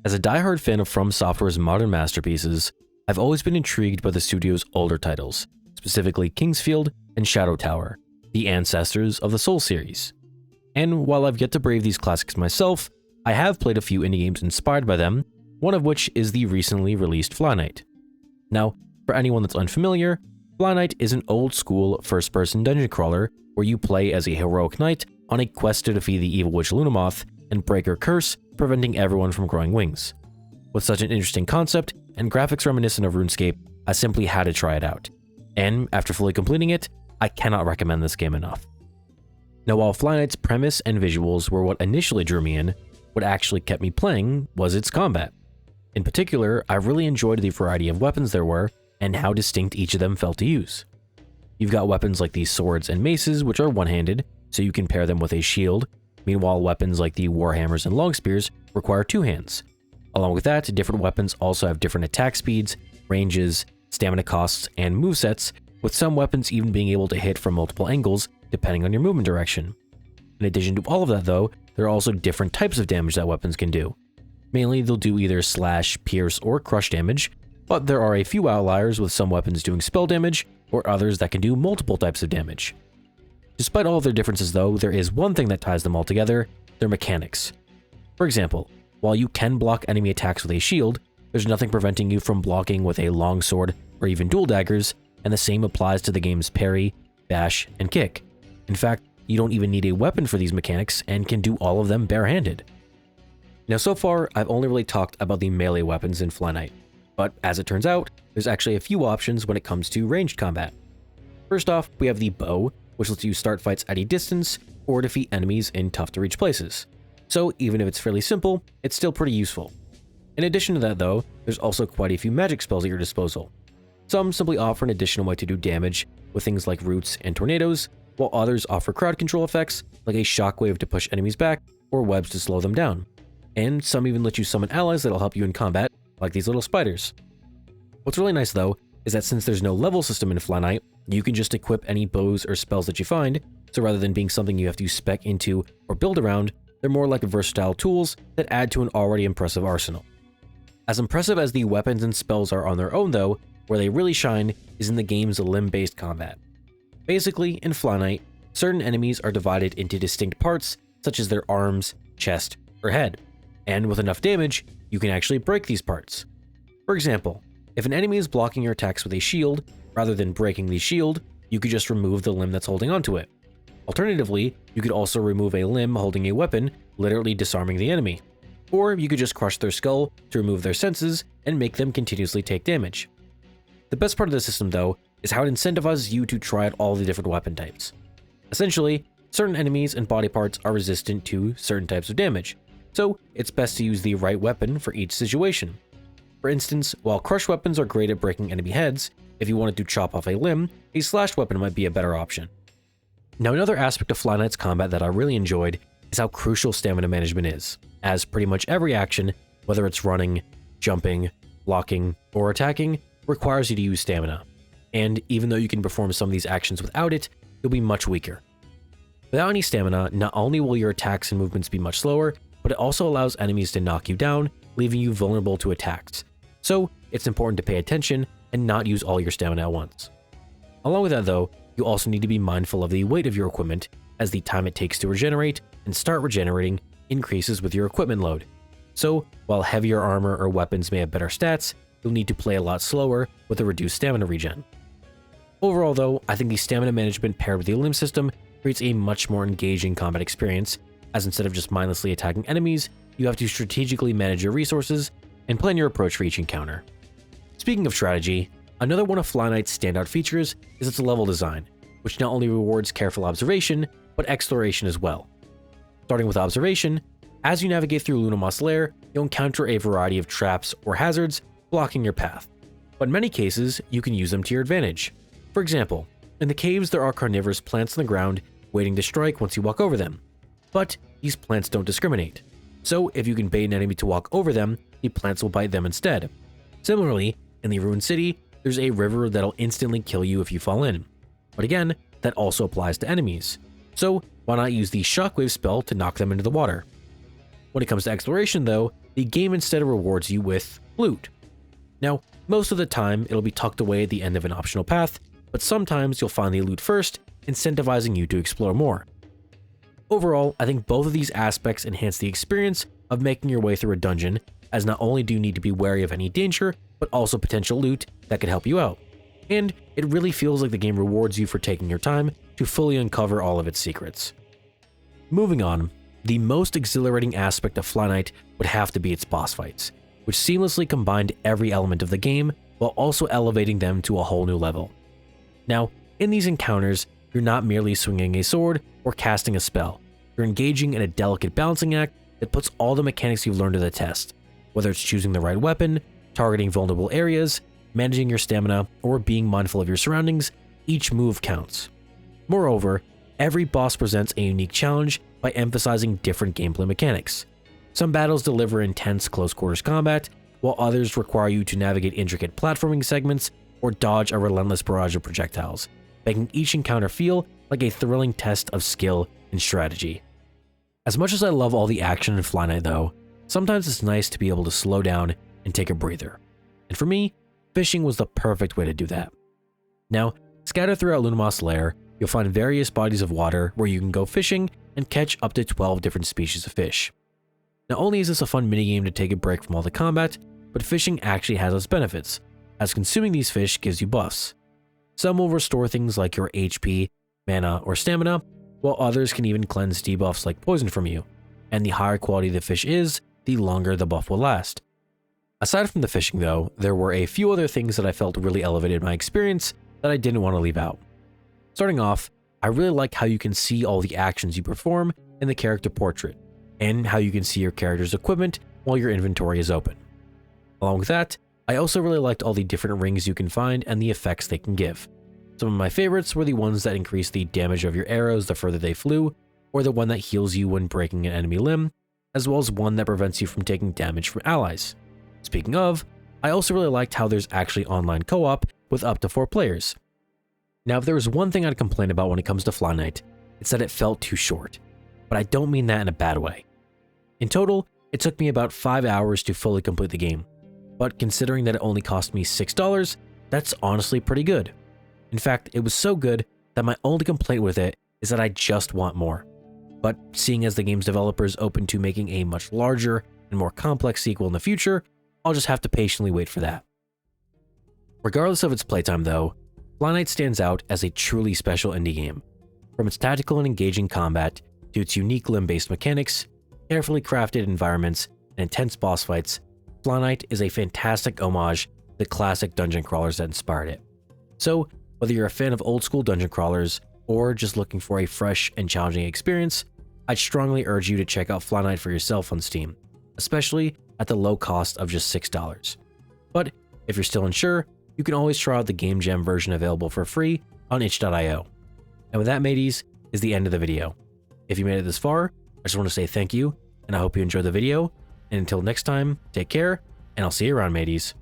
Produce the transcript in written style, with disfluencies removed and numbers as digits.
As a diehard fan of From Software's modern masterpieces, I've always been intrigued by the studio's older titles, specifically Kingsfield and Shadow Tower, the ancestors of the Souls series. And while I've yet to brave these classics myself, I have played a few indie games inspired by them, one of which is the recently released FlyKnight. Now, for anyone that's unfamiliar, FlyKnight is an old-school first-person dungeon crawler where you play as a heroic knight on a quest to defeat the evil witch Lunamoth and break her curse, preventing everyone from growing wings. With such an interesting concept and graphics reminiscent of RuneScape, I simply had to try it out. And after fully completing it, I cannot recommend this game enough. Now, while FlyKnight's premise and visuals were what initially drew me in, what actually kept me playing was its combat. In particular, I really enjoyed the variety of weapons there were and how distinct each of them felt to use. You've got weapons like these swords and maces, which are one-handed, so you can pair them with a shield. Meanwhile, weapons like the warhammers and long spears require two hands. Along with that, different weapons also have different attack speeds, ranges, stamina costs, and movesets, with some weapons even being able to hit from multiple angles depending on your movement direction. In addition to all of that though, there are also different types of damage that weapons can do. Mainly, they'll do either slash, pierce, or crush damage, but there are a few outliers with some weapons doing spell damage, or others that can do multiple types of damage. Despite all of their differences though, there is one thing that ties them all together: their mechanics. For example, while you can block enemy attacks with a shield, there's nothing preventing you from blocking with a long sword or even dual daggers, and the same applies to the game's parry, bash, and kick. In fact, you don't even need a weapon for these mechanics and can do all of them barehanded. Now so far, I've only really talked about the melee weapons in FlyKnight, but as it turns out, there's actually a few options when it comes to ranged combat. First off, we have the bow, which lets you start fights at a distance or defeat enemies in tough-to-reach places. So even if it's fairly simple, it's still pretty useful. In addition to that though, there's also quite a few magic spells at your disposal. Some simply offer an additional way to do damage with things like roots and tornadoes, while others offer crowd control effects like a shockwave to push enemies back or webs to slow them down. And some even let you summon allies that'll help you in combat, like these little spiders. What's really nice though, is that since there's no level system in FlyKnight, you can just equip any bows or spells that you find, so rather than being something you have to spec into or build around, they're more like versatile tools that add to an already impressive arsenal. As impressive as the weapons and spells are on their own though, where they really shine is in the game's limb-based combat. Basically, in FlyKnight, certain enemies are divided into distinct parts, such as their arms, chest, or head, and with enough damage, you can actually break these parts. For example, if an enemy is blocking your attacks with a shield, rather than breaking the shield, you could just remove the limb that's holding onto it. Alternatively, you could also remove a limb holding a weapon, literally disarming the enemy. Or you could just crush their skull to remove their senses and make them continuously take damage. The best part of the system though, is how it incentivizes you to try out all the different weapon types. Essentially, certain enemies and body parts are resistant to certain types of damage, so it's best to use the right weapon for each situation. For instance, while crush weapons are great at breaking enemy heads, if you wanted to chop off a limb, a slash weapon might be a better option. Now, another aspect of FlyKnight's combat that I really enjoyed is how crucial stamina management is, as pretty much every action, whether it's running, jumping, blocking, or attacking, requires you to use stamina. And even though you can perform some of these actions without it, you'll be much weaker. Without any stamina, not only will your attacks and movements be much slower, but it also allows enemies to knock you down, leaving you vulnerable to attacks. So it's important to pay attention and not use all your stamina at once. Along with that though, you also need to be mindful of the weight of your equipment, as the time it takes to regenerate and start regenerating increases with your equipment load. So while heavier armor or weapons may have better stats, you'll need to play a lot slower with a reduced stamina regen. Overall though, I think the stamina management paired with the limb system creates a much more engaging combat experience, as instead of just mindlessly attacking enemies, you have to strategically manage your resources and plan your approach for each encounter. Speaking of strategy, another one of FlyKnight's standout features is its level design, which not only rewards careful observation, but exploration as well. Starting with observation, as you navigate through Lunamoth's lair, you'll encounter a variety of traps or hazards blocking your path, but in many cases, you can use them to your advantage. For example, in the caves there are carnivorous plants on the ground waiting to strike once you walk over them, but these plants don't discriminate. So if you can bait an enemy to walk over them, the plants will bite them instead. Similarly, in the ruined city, there's a river that'll instantly kill you if you fall in. But again, that also applies to enemies. So why not use the shockwave spell to knock them into the water? When it comes to exploration though, the game instead rewards you with loot. Now, most of the time, it'll be tucked away at the end of an optional path, but sometimes you'll find the loot first, incentivizing you to explore more. Overall, I think both of these aspects enhance the experience of making your way through a dungeon, as not only do you need to be wary of any danger, but also potential loot that could help you out. And it really feels like the game rewards you for taking your time to fully uncover all of its secrets. Moving on, the most exhilarating aspect of FlyKnight would have to be its boss fights, which seamlessly combined every element of the game while also elevating them to a whole new level. Now, in these encounters, you're not merely swinging a sword or casting a spell. You're engaging in a delicate balancing act that puts all the mechanics you've learned to the test, whether it's choosing the right weapon, targeting vulnerable areas, managing your stamina, or being mindful of your surroundings. Each move counts. Moreover, every boss presents a unique challenge by emphasizing different gameplay mechanics. Some battles deliver intense close-quarters combat, while others require you to navigate intricate platforming segments or dodge a relentless barrage of projectiles, making each encounter feel like a thrilling test of skill and strategy. As much as I love all the action in FlyKnight though, sometimes it's nice to be able to slow down and take a breather. And for me, fishing was the perfect way to do that. Now, scattered throughout Lunamoth's lair, you'll find various bodies of water where you can go fishing and catch up to 12 different species of fish. Not only is this a fun minigame to take a break from all the combat, but fishing actually has its benefits, as consuming these fish gives you buffs. Some will restore things like your HP, mana, or stamina, while others can even cleanse debuffs like poison from you, and the higher quality the fish is, the longer the buff will last. Aside from the fishing though, there were a few other things that I felt really elevated my experience that I didn't want to leave out. Starting off, I really like how you can see all the actions you perform in the character portrait, and how you can see your character's equipment while your inventory is open. Along with that, I also really liked all the different rings you can find and the effects they can give. Some of my favorites were the ones that increase the damage of your arrows the further they flew, or the one that heals you when breaking an enemy limb, as well as one that prevents you from taking damage from allies. Speaking of, I also really liked how there's actually online co-op with up to 4 players. Now, if there was one thing I'd complain about when it comes to FlyKnight, it's that it felt too short, but I don't mean that in a bad way. In total, it took me about 5 hours to fully complete the game, but considering that it only cost me $6, that's honestly pretty good. In fact, it was so good that my only complaint with it is that I just want more. But seeing as the game's developer is open to making a much larger and more complex sequel in the future, I'll just have to patiently wait for that. Regardless of its playtime though, FlyKnight stands out as a truly special indie game. From its tactical and engaging combat, to its unique limb-based mechanics, carefully crafted environments, and intense boss fights, FlyKnight is a fantastic homage to the classic dungeon crawlers that inspired it. So, whether you're a fan of old-school dungeon crawlers, or just looking for a fresh and challenging experience, I'd strongly urge you to check out FlyKnight for yourself on Steam, especially at the low cost of just $6. But if you're still unsure, you can always try out the Game Jam version available for free on itch.io. And with that, mateys, is the end of the video. If you made it this far, I just want to say thank you, and I hope you enjoyed the video, and until next time, take care, and I'll see you around, mateys.